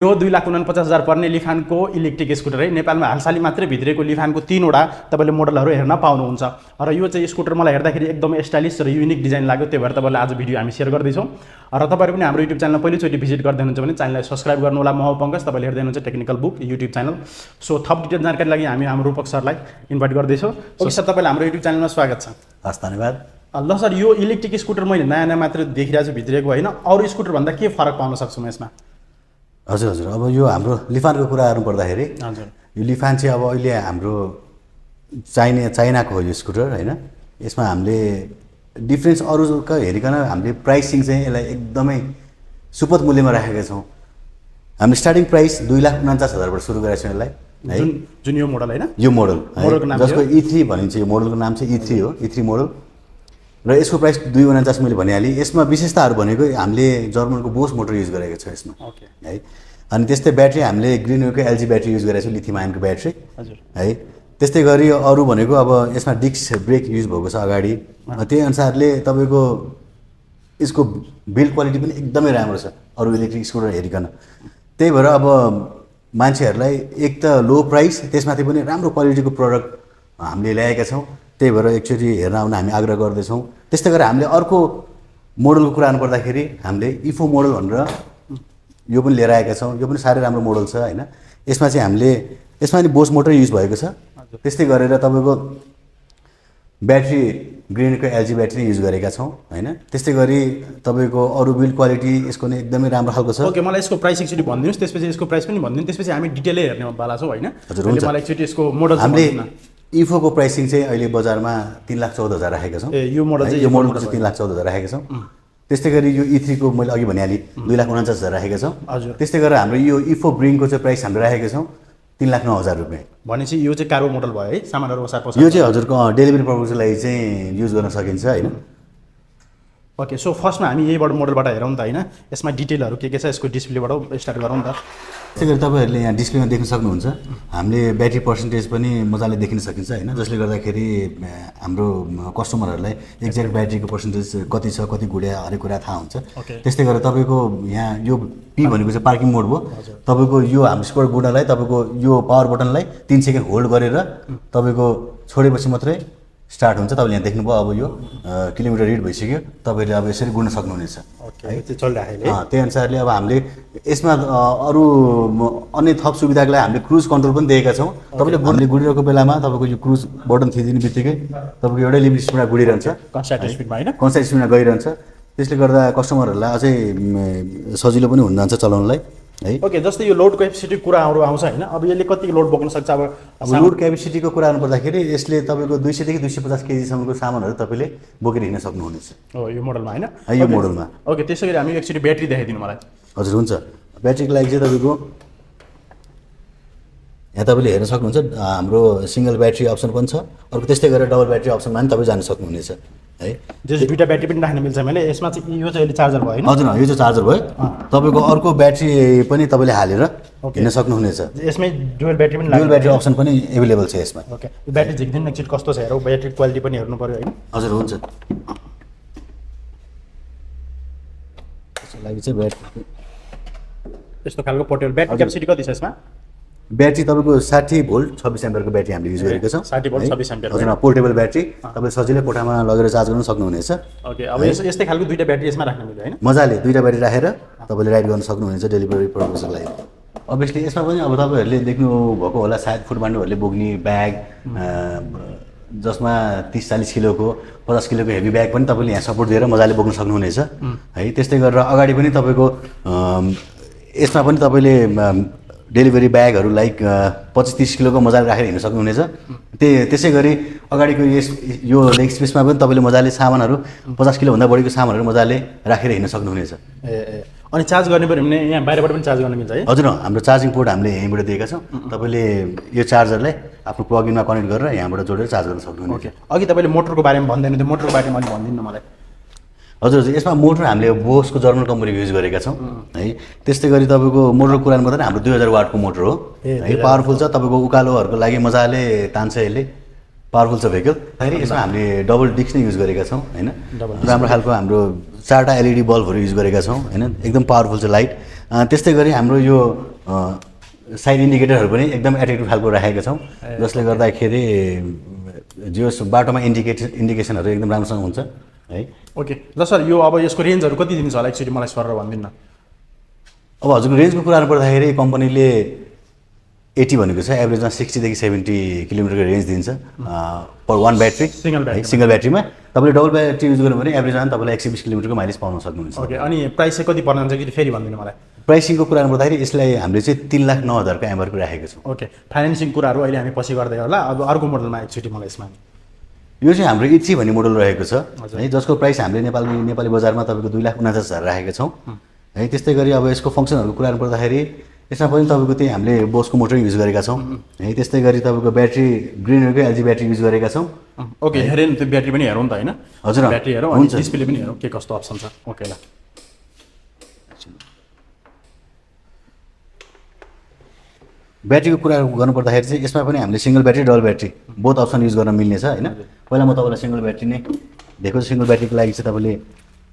यो 2,49,000 पर्ने लिफानको electric scooter है। नेपालमा हालसाली मात्रै भित्रिएको लिफानको 3वटा तपाईँले मोडलहरू हेर्न पाउनुहुन्छ र यो चाहिँ स्कुटर मलाई हेर्दाखेरि एकदमै स्टाइलिस र युनिक डिजाइन लाग्यो। त्यही भएर तपाईँलाई आज भिडियो हामी सेयर गर्दैछौँ र तपाईँहरू पनि हाम्रो युट्युब च्यानलमा पहिलोचोटि भिजिट गर्दै हुनुहुन्छ भने च्यानललाई सब्स्क्राइब गर्नु होला। म पङ्कज, तपाईँले हेर्दै हुनुहुन्छ technical book YouTube channel. So थप डिटेल जानकारी लागि हामी हाम्रो रूपक सरलाई इन्भाइट गर्दैछौँ। ओके सर, तपाईँलाई हाम्रो युट्युब च्यानलमा स्वागत छ। हस्, धन्यवाद। ल सर, यो इलेक्ट्रिक स्कुटर मैले नयाँ मात्र देखिरहेको छु भित्रिएको होइन, अरू स्कुटरभन्दा के फरक पाउन सक्छु म यसमा? हजुर, अब यो हाम्रो लिफानको कुरा गर्नु पर्दाखेरि हजुर, यो लिफान चाहिँ अब अहिले हाम्रो चाइनाको हो यो स्कुटर होइन। यसमा हामीले डिफ्रेन्स अरूको हेरिकन हामीले प्राइसिङ चाहिँ यसलाई एकदमै सुपथ मूल्यमा राखेका छौँ। हामीले स्टार्टिङ प्राइस 2,49,000बाट सुरु गरेका छौँ यसलाई है। जुन यो मोडल होइन, यो मोडल नाम जसको E3 भनिन्छ। यो मोडलको नाम चाहिँ E3 हो, E3 मोडल र यसको प्राइस 2,49 मैले भनिहालेँ। यसमा विशेषताहरू भनेको हामीले जर्मनको बोस मोटर युज गरेको छ यसमा है। अनि त्यस्तै ब्याट्री हामीले ग्रिनवेको LG ब्याट्री युज गरेको छ, लिथियम आयनको ब्याट्री है। त्यस्तै गरी अरू भनेको अब यसमा डिस्क ब्रेक युज भएको छ अगाडि। त्यही अनुसारले तपाईँको यसको बिल्ड क्वालिटी पनि एकदमै राम्रो छ अरू इलेक्ट्रिक स्कुटर हेरिकन। त्यही भएर अब मान्छेहरूलाई एक त लो प्राइस, त्यसमाथि पनि राम्रो क्वालिटीको प्रडक्ट हामीले ल्याएका छौँ। त्यही भएर एकचोटि हेर्न आउन हामी आग्रह गर्दैछौँ। त्यस्तै गरेर हामीले अर्को मोडलको कुरा गर्नुपर्दाखेरि हामीले इफो मोडल भनेर यो पनि लिएर आएका छौँ। यो पनि साह्रै राम्रो मोडल छ होइन। यसमा चाहिँ हामीले यसमा नि बोस मोटर युज भएको छ। त्यस्तै गरेर तपाईँको ब्याट्री ग्रिनको LG ब्याट्री युज गरेका छौँ होइन। त्यस्तै गरी तपाईँको अरू बिल्ड क्वालिटी यसको नै एकदमै राम्रो खालको छ। ओके, मलाई यसको प्राइस एकचोटि भनिदिनुहोस्, त्यसपछि यसको प्राइस पनि भनिदिनु, त्यसपछि हामी डिटेलै हेर्ने वाला छौँ होइन। हजुर, हुन्छ। मलाई एकचोटि यसको मोडल हामीले इफोको प्राइसिङ चाहिँ अहिले बजारमा 3,14,000 राखेका छौँ। यो मोडल चाहिँ यो मोडलको चाहिँ 3,14,000 राखेका छौँ। त्यस्तै गरी यो E3 को मैले अघि भनिहालेँ 2,49,000 राखेका छौँ। हजुर। त्यस्तै गरेर हाम्रो यो इफो ब्रिङको चाहिँ प्राइस हामीले राखेका छौँ 3,09,000 रुपियाँ। भनेपछि यो चाहिँ कार्बो मोडल भयो है, सामानहरू ओसार पोसार। यो चाहिँ हजुरको डेलिभरी पर्पजको लागि चाहिँ युज गर्न सकिन्छ होइन। ओके, सो फर्स्टमा हामी यहीबाट मोडलबाट हेरौँ त होइन। यसमा डिटेलहरू के छ यसको डिस्प्लेबाट स्टार्ट गरौँ त। त्यसै गरी तपाईँहरूले यहाँ डिस्प्लेमा देख्न सक्नुहुन्छ हामीले ब्याट्री पर्सेन्टेज पनि मजाले देखिन सकिन्छ होइन। जसले गर्दाखेरि हाम्रो कस्टमरहरूलाई एक्ज्याक्ट ब्याट्रीको पर्सेन्टेज कति छ, कति गुड्या, हरेक कुरा थाहा हुन्छ। त्यस्तै गरेर तपाईँको यहाँ यो P भनेको चाहिँ पार्किङ मोड भयो। तपाईँको यो हाम्रो स्कुटर गुड्नलाई तपाईँको यो पावर बटनलाई 3 सेकेन्ड होल्ड गरेर तपाईँको छोडेपछि मात्रै स्टार्ट हुन्छ। तपाईँले यहाँ देख्नुभयो अब यो किलोमिटर रिड भइसक्यो। तपाईँले अब यसरी गुड्न सक्नुहुनेछ है, त्यो चलिरहेको है। त्यही अनुसारले अब हामीले यसमा अरू अन्य थप सुविधाको लागि हामीले क्रुज कन्ट्रोल पनि दिएका छौँ। तपाईँले गुडिरहेको बेलामा तपाईँको यो क्रुज बटन थिचिने बित्तिकै तपाईँको एउटै लिमिट स्पिडमा गुडिरहन्छ, कन्स्ट्यान्ट स्पिडमा होइन, कन्स्ट्यान्ट स्पिडमा गइरहन्छ। त्यसले गर्दा कस्टमरहरूलाई अझै सजिलो पनि हुन जान्छ चलाउनलाई है। ओके, जस्तै यो लोड क्यापेसिटीको कुराहरू आउँछ होइन। अब यसले कति लोड बोक्न सक्छ? अब लोड क्यापेसिटीको कुरा गर्नुपर्दाखेरि यसले तपाईँको 200 देखि 250 केजीसम्मको सामानहरू तपाईँले बोकेर हिँड्न सक्नुहुनेछ हो यो मोडलमा होइन, यो मोडलमा। ओके, त्यसै गरी हामी एकचोटि ब्याट्री देखाइदिनु मलाई। हजुर, हुन्छ। ब्याट्रीको लागि चाहिँ तपाईँको यहाँ तपाईँले हेर्न सक्नुहुन्छ हाम्रो सिङ्गल ब्याट्री अप्सन पनि छ। अर्को त्यस्तै गरेर डबल ब्याट्री अप्सनमा पनि तपाईँ जान सक्नुहुनेछ है। जस दुईवटा ब्याट्री पनि राख्न मिल्छ मैले यसमा चाहिँ। यो चाहिँ अहिले चार्जर भयो होइन? हजुर, यो चाहिँ चार्जर भयो। तपाईँको अर्को ब्याट्री पनि तपाईँले हालेर हिँड्न सक्नुहुनेछ। यसमै डुअल ब्याट्री पनि डुअल ब्याट्री अप्सन पनि एभाइलेबल छ यसमा। ओके, यो ब्याट्री झिक्दिनु एकचोटि कस्तो छ हेरौँ, ब्याट्री क्वालिटी पनि हेर्नु पऱ्यो होइन। हजुर, हुन्छ। त्यसको लागि चाहिँ ब्याट्री यस्तो खालको पोर्टेबल ब्याट्री क्यापेसिटी कति छ यसमा? ब्याट्री तपाईँको 60 भोल्ट 26 एम्पियरको ब्याट्री हामीले युज गरेको छौँ। 60 भोल्ट 26 एम्पियर। हजुर, पोर्टेबल ब्याट्री तपाईँ सजिलै कोठामा लगेर चार्ज गर्न सक्नुहुनेछ। ओके, अब यस्तै खालको दुईवटा ब्याट्री यसमा राख्न मिल्छ होइन? मजाले दुईवटा ब्याट्री राखेर तपाईँले राइड गर्न सक्नुहुनेछ डेलिभरी पर्पजको लागि। अभियसली यसमा पनि अब तपाईँहरूले देख्नुभएको होला सायद फुटबान्डुहरूले बोक्ने ब्याग, जसमा 30-40 किलोको 50 किलोको हेभी ब्याग पनि तपाईँले यहाँ सपोर्ट दिएर मजाले बोक्न सक्नुहुनेछ है। त्यस्तै गरेर अगाडि पनि तपाईँको यसमा पनि तपाईँले डेलिभरी ब्यागहरू लाइक 25-30 किलोको मजाले राखेर हिँड्न सक्नुहुनेछ। त्यसै गरी अगाडिको यो लेग स्पेसमा पनि तपाईँले मजाले सामानहरू 50 किलोभन्दा बढीको सामानहरू मजाले राखेर हिँड्न सक्नुहुनेछ। अनि चार्ज गर्ने पऱ्यो भने यहाँ बाहिरबाट पनि चार्ज गर्न मिल्छ है? हजुर, हाम्रो चार्जिङ पोर्ट हामीले यहीँबाट दिएका छौँ। तपाईँले यो चार्जरलाई आफ्नो प्लगइनमा कनेक्ट गरेर यहाँबाट जोडेर चार्ज गर्न सक्नुहुनेछ। ओके, अघि तपाईँले मोटरको बारेमा भन्दैन थियो, मोटरको बारेमा अलिक भनिदिनु मलाई। हजुर, यसमा मोटर हामीले बोसको जर्मन कम्पनीको युज गरेका छौँ है। त्यस्तै गरी तपाईँको मोटरको कुरा गर्दा हाम्रो 2000 वाटको मोटर हो है। पावरफुल छ, तपाईँको उकालोहरूको लागि मजाले तान्छ यसले, पावरफुल छ भेहिकल। फेरि यसमा हामीले डबल डिस्क नै युज गरेका छौँ होइन। राम्रो खालको हाम्रो 4टा LED बल्बहरू युज गरेका छौँ होइन। एकदम पावरफुल छ लाइट। त्यस्तै गरी हाम्रो यो साइड इन्डिकेटरहरू पनि एकदम एट्र्याक्टिभ खालको राखेका छौँ जसले गर्दाखेरि जो बाटोमा इन्डिकेसनहरू एकदम राम्रोसँग हुन्छ है। ओके ल सर, यो अब यसको रेन्जहरू कति दिन्छ होला एकचोटि मलाई सर भनिदिनु न। अब हजुरको रेन्जको कुरा गर्नुपर्दाखेरि कम्पनीले 80 भनेको छ, एभरेजमा 60 देखि 70 किलोमिटरको रेन्ज दिन्छ पर वान ब्याट्री, सिङ्गल ब्याट्रीमा। तपाईँले डबल ब्याट्री युज गर्नु भने एभरेजमा तपाईँलाई 120 किलोमिटरको माइलेज पाउन सक्नुहुन्छ। ओके, अनि प्राइस चाहिँ कति पर्न जान्छ कि फेरि भनिदिनु मलाई। प्राइसिङको कुरा गर्दाखेरि यसलाई हामीले चाहिँ 3,09,000 एमआरपी राखेको छौँ। ओके, फाइनेन्सिङ कुराहरू अहिले हामी पछि गर्दै होला। अब अर्को मोडलमा एकचोटि मलाई यसमा यो चाहिँ हाम्रो E3 भन्ने मोडल रहेको छ है, जसको प्राइस हामीले नेपाली बजारमा तपाईँको 2,49,000 राखेका छौँ है। त्यस्तै गरी अब यसको फङ्सनहरूको कुरा गर्नुपर्दाखेरि यसमा पनि तपाईँको त्यही हामीले बोसको मोटर युज गरेका छौँ है। त्यस्तै गरी तपाईँको ब्याट्री ग्रिनरकै एलजी ब्याट्री युज गरेका छौँ। ओके, हेरेँ नि, त्यो ब्याट्री पनि हेरौँ त होइन? हजुर, ब्याट्री हेरौँ अनि डिस्प्ले पनि हेरौँ के कस्तो अप्सन छ। ओके ल, ब्याट्रीको कुरा गर्नुपर्दाखेरि चाहिँ यसमा पनि हामीले single battery double battery both option use गर्न मिल्नेछ होइन। पहिला म तपाईँलाई सिङ्गल ब्याट्री नै दिएको छु। सिङ्गल ब्याट्रीको लागि चाहिँ तपाईँले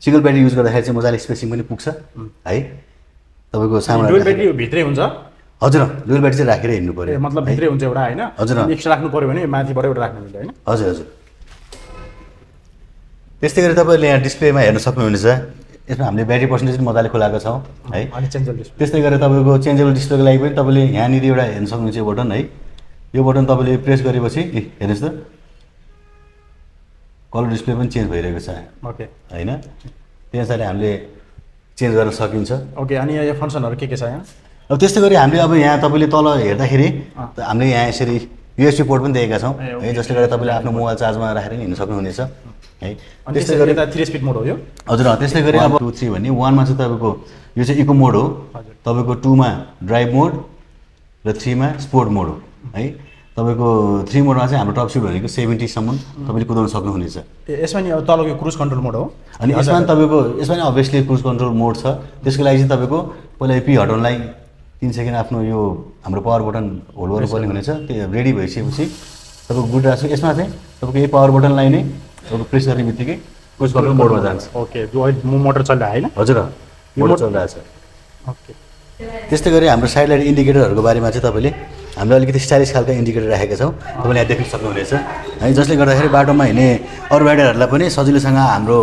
सिङ्गल ब्याट्री युज गर्दाखेरि चाहिँ मजाले स्पेसिङ पनि पुग्छ है। तपाईँको सामान डुअल ब्याट्री भित्रै हुन्छ? हजुर, डुअल ब्याट्री चाहिँ राखेर हिँड्नु पऱ्यो, मतलब भित्रै हुन्छ एउटा होइन? हजुर, एक्स्ट्रा राख्नु पऱ्यो भने माथिबाट एउटा राख्नु मिल्छ होइन? हजुर हजुर। त्यस्तै गरी तपाईँले यहाँ डिस्प्लेमा हेर्न सक्नुहुनेछ, यसमा हामीले ब्याट्री पर्सेन्टेज पनि मजाले खुलाएको छौँ है। अनि चेन्जेबल डिस्प्ले, त्यस्तै गरेर तपाईँको चेन्जेबल डिस्प्लेको लागि पनि तपाईँले यहाँनिर एउटा हेर्न सक्नुहुन्छ यो बटन है। यो बटन तपाईँले प्रेस गरेपछि हेर्नुहोस् त कलर डिस्प्ले पनि चेन्ज भइरहेको छ। ओके होइन, त्यही अनुसारले हामीले चेन्ज गर्न सकिन्छ। ओके, अनि यो फङ्सनहरू के छ यहाँ? अब त्यस्तै गरी हामीले अब यहाँ तपाईँले तल हेर्दाखेरि हामीले यहाँ यसरी USB पोर्ट पनि दिएका छौँ है, जसले गर्दा तपाईँले आफ्नो मोबाइल चार्जमा राखेर हिँड्न सक्नुहुनेछ है। त्यस्तै गरी 3 स्पिड मोड हो यो? हजुर, त्यस्तै गरी अब 2, 3 भन्ने 1मा चाहिँ तपाईँको यो चाहिँ इको मोड हो, तपाईँको 2मा ड्राइभ मोड र 3मा स्पोर्ट मोड हो है। तपाईँको 3 मोडमा चाहिँ हाम्रो टप स्पिड भनेको 70 सम्म तपाईँले कुदाउन सक्नुहुनेछ। यसमा नि अब तलको क्रुज कन्ट्रोल मोड हो? अनि यसमा तपाईँको यसमा अभियसली क्रुज कन्ट्रोल मोड छ। त्यसको लागि चाहिँ तपाईँको पहिला पी हटाउनलाई 3 सेकेन्ड आफ्नो यो हाम्रो पावर बटन होल्ड गर्नुपर्ने हुनेछ। त्यो रेडी भइसकेपछि तपाईँको गुड राख्छु। यसमा चाहिँ तपाईँको यो पावर बटनलाई नै तपाईँको प्रेस गर्ने बित्तिकै क्रुज कन्ट्रोल मोडमा जान्छ। ओके, जो अहिले मोटर चलिरहेको होइन? हजुर, मोटर चलिरहेको छ। ओके, त्यस्तै गरी हाम्रो साइड लाइट इन्डिकेटरहरूको बारेमा चाहिँ तपाईँले हामीले अलिकति स्टाइलिस खालको इन्डिकेटर राखेका छौँ, तपाईँले यहाँ देख्न सक्नुहुनेछ है। जसले गर्दाखेरि बाटोमा हिँड्ने अरू राइडरहरूलाई पनि सजिलोसँग हाम्रो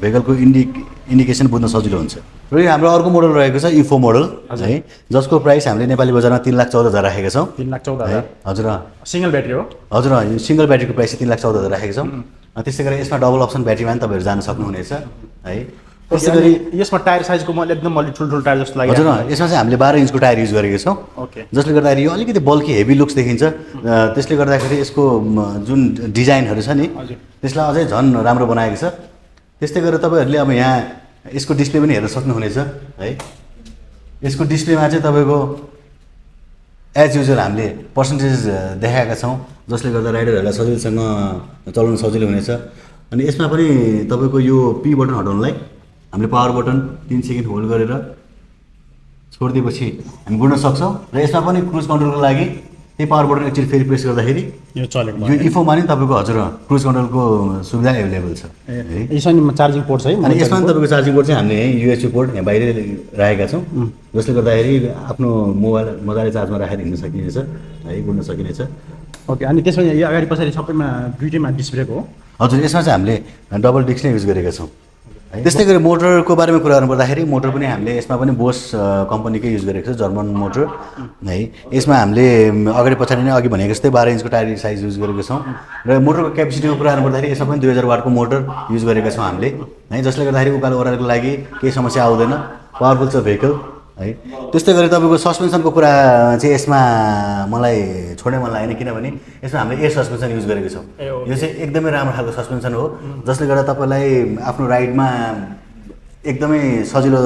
भेहिकलको इन्डिकेसन बुझ्न सजिलो हुन्छ। र यो हाम्रो अर्को मोडल रहेको छ इफो मोडल है, जसको प्राइस हामीले नेपाली बजारमा 3,14,000 राखेका छौँ। 3,14,000? हजुर, सिङ्गल ब्याट्री हो? हजुर, यो सिङ्गल ब्याट्रीको प्राइस चाहिँ 3,14,000 राखेका छौँ। त्यस्तै गरी यसमा डबल अप्सन ब्याट्रीमा पनि तपाईँहरू जान सक्नुहुनेछ है। त्यसै गरी यसमा टायर साइजको मैले एकदम ठुल्ठुलो टायर जस्तो लाग्यो। हजुर, यसमा चाहिँ हामीले 12 इन्चको टायर युज गरेको छौँ। ओके, जसले गर्दाखेरि यो अलिकति बल्की हेभी लुक्स देखिन्छ। त्यसले गर्दाखेरि यसको जुन डिजाइनहरू छ नि त्यसलाई अझै झन् राम्रो बनाएको छ। त्यस्तै गरेर तपाईँहरूले अब यहाँ यसको डिस्प्ले पनि हेर्न सक्नुहुनेछ है। यसको डिस्प्लेमा चाहिँ तपाईँको एज युजल हामीले पर्सेन्टेज देखाएका छौँ, जसले गर्दा राइडरहरूलाई सजिलोसँग चलाउन सजिलो हुनेछ। अनि यसमा पनि तपाईँको यो पी बटन हटाउनलाई हामीले पावर बटन 3 सेकेन्ड होल्ड गरेर छोडिदिएपछि हामी गुड्न सक्छौँ। र यसमा पनि क्रुज कन्ट्रोलको लागि त्यही पावर बटन एकचोटि फेरि प्रेस गर्दाखेरि यो चलेको यो इफोमा नि तपाईँको हजुर क्रुज कन्ट्रोलको सुविधा एभाइलेबल छ। यसमा चार्जिङ पोर्ट छ है? अनि यसमा तपाईँको चार्जिङ पोर्ट चाहिँ हामीले यहीँ USB पोर्ट यहाँ बाहिरै राखेका छौँ, जसले गर्दाखेरि आफ्नो मोबाइल मजाले चार्जमा राखेर हिँड्न सकिनेछ है, गुड्न सकिनेछ। ओके, अनि त्यसमा यो अगाडि पछाडि सबैमा दुईटैमा डिस्प्लेको हो? हजुर, यसमा चाहिँ हामीले डबल डिस्क नै युज गरेका छौँ। त्यस्तै गरी मोटरको बारेमा कुरा गर्नुपर्दाखेरि मोटर पनि हामीले यसमा पनि बोस कम्पनीकै युज गरेको छ, जर्मन मोटर है। यसमा हामीले अगाडि पछाडि नै अघि भनेको जस्तै 12 इन्चको टायर साइज युज गरेको छौँ। र मोटरको क्यापेसिटीको कुरा गर्नुपर्दाखेरि यसमा पनि 2000 वाटको मोटर युज गरेका छौँ हामीले है, जसले गर्दाखेरि उकालो ओह्रालोको लागि केही समस्या आउँदैन, पावरफुल छ भेहिकल है। त्यस्तै गरी तपाईँको सस्पेन्सनको कुरा चाहिँ यसमा मलाई छोड्नै मन लागेन, किनभने यसमा हामीले एयर सस्पेन्सन युज गरेको छौँ। यो चाहिँ एकदमै राम्रो खालको सस्पेन्सन हो, जसले गर्दा तपाईँलाई आफ्नो राइडमा एकदमै सजिलो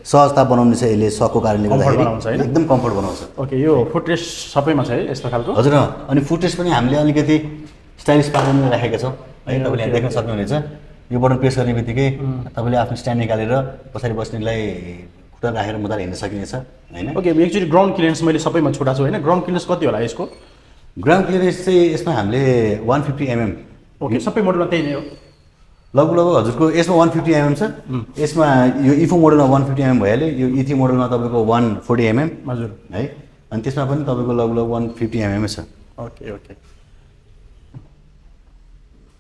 सहजता बनाउने छ। यसले सकको कारणले गर्दाखेरि एकदम कम्फर्ट बनाउँछ। ओके, यो फुटरेस्ट सबैमा छ है यस्तो खालको? हजुर, अनि फुटरेस्ट पनि हामीले अलिकति स्टाइलिस पाराले राखेका छौँ है। तपाईँले यहाँ देख्न सक्नुहुनेछ, यो बटन प्रेस गर्ने बित्तिकै तपाईँले आफ्नो स्ट्यान्ड निकालेर पछाडि बस्नेलाई राखेर मजाले हिँड्न सकिनेछ होइन। ओके, एक्चुअली ग्राउन्ड क्लियरेन्स मैले सबैमा छुटाएको छु होइन? ग्राउन्ड क्लियरेन्स कति होला यसको? ग्राउन्ड क्लियरेन्स चाहिँ यसमा हामीले 150 mm। ओके, सबै मोडलमा त्यही नै हो? लगभग हजुरको यसमा 150 mm छ, यसमा यो इफो मोडलमा 150 mm भइहाल्यो, यो E3 मोडलमा तपाईँको 140 mm हजुर है, अनि त्यसमा पनि तपाईँको लगभग 150 mm छ। ओके ओके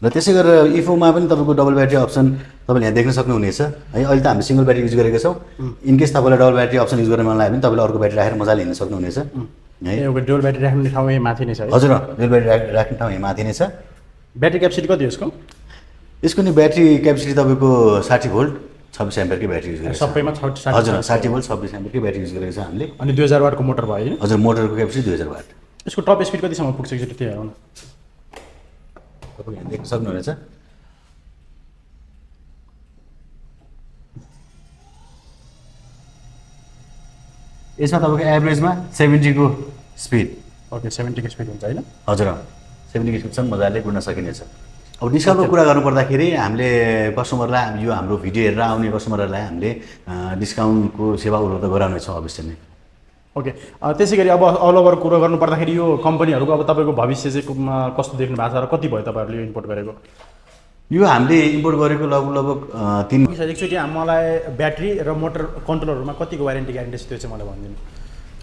र त्यसै गरेर इफोमा पनि तपाईँको डबल ब्याट्री अप्सन तपाईँले यहाँ देख्न सक्नुहुनेछ है। अहिले त हामीले सिङ्गल ब्याट्री युज गरेका छौँ, इनकेस तपाईँलाई डबल ब्याट्री अप्सन युज गर्न मन लाग्यो भने तपाईँले अर्को ब्याट्री राखेर मजाले हिँड्न सक्नुहुनेछ है। एउटा डुअल ब्याट्री राख्ने ठाउँ यही माथि नै छ है? हजुर डबल ब्याट्री राख्ने ठाउँ यहाँ माथि नै छ। ब्याट्री क्यापेसिटी कति हो यसको? यसको नि ब्याट्री क्यापेसिटी तपाईँको 60 भोल्ट 26 एम्पियरकै ब्याट्री युज गरेको छ। सबैमा 60 हजुर 60 भोल्ट 26 एम्पियरकै ब्याट्री युज गरेको छ हामीले। अनि 2000 वाटको मोटर भयो होइन? हजुर मोटरको क्यापेसिटी 2000 वाट। यसको टप स्पिड कतिसम्म पुग्छ एकचोटि त्यही हेरौँ न। तपाईँले यहाँ देख्न सक्नुहुनेछ। यसमा तपाईँको एभरेजमा 70 को स्पिड। ओके 70 को स्पिड हुन्छ होइन? हजुर 70 को स्पिडसम्म मजाले गुड्न सकिनेछ। अब डिस्काउन्टको कुरा गर्नुपर्दाखेरि हामीले कस्टमरलाई यो हाम्रो भिडियो हेरेर आउने कस्टमरहरूलाई हामीले डिस्काउन्टको सेवा उपलब्ध गराउनेछौँ अवश्य नै। ओके त्यसै गरी अब अल ओभर कुरा गर्नुपर्दाखेरि यो कम्पनीहरूको अब तपाईँको भविष्य चाहिँ कस्तो देख्नु भएको छ र कति भयो तपाईँहरूले यो इम्पोर्ट गरेको? यो हामीले इम्पोर्ट गरेको लगभग 3 एकचोटि मलाई ब्याट्री र मोटर कन्ट्रोलहरूमा कतिको वारेन्टी ग्यारेन्टी छ त्यो चाहिँ मलाई भनिदिनु।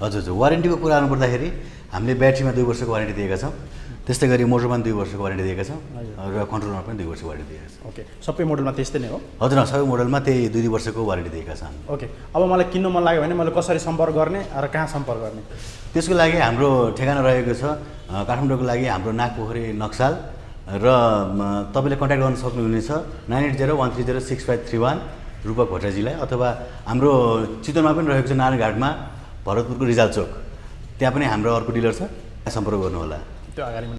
हजुर हजुर वारेन्टीको कुरा गर्नुपर्दाखेरि हामीले ब्याट्रीमा 2 वर्षको वारेन्टी दिएका छौँ, त्यस्तै गरी मोटरमा 2 वर्षको वारेन्टी दिएका छौँ र कन्ट्रोलरमा पनि 2 वर्षको वारेन्टी दिएका छौँ। ओके सबै मोडलमा त्यस्तै नै हो? हजुर सबै मोडलमा त्यही 2 वर्षको वारेन्टी दिएका छन्। ओके अब मलाई किन्नु मन लाग्यो भने मैले कसरी सम्पर्क गर्ने र कहाँ सम्पर्क गर्ने? त्यसको लागि हाम्रो ठेगाना रहेको छ काठमाडौँको लागि हाम्रो नागपोखरी नक्साल र तपाईँले कन्ट्याक्ट गर्न सक्नुहुनेछ 9801306531 रूपक भट्टराजीलाई, अथवा हाम्रो चितवनमा पनि रहेको छ नारायणघाटमा भरतपुरको रिजाल चोक, त्यहाँ पनि हाम्रो अर्को डिलर छ, सम्पर्क गर्नुहोला। त्यो अगाडि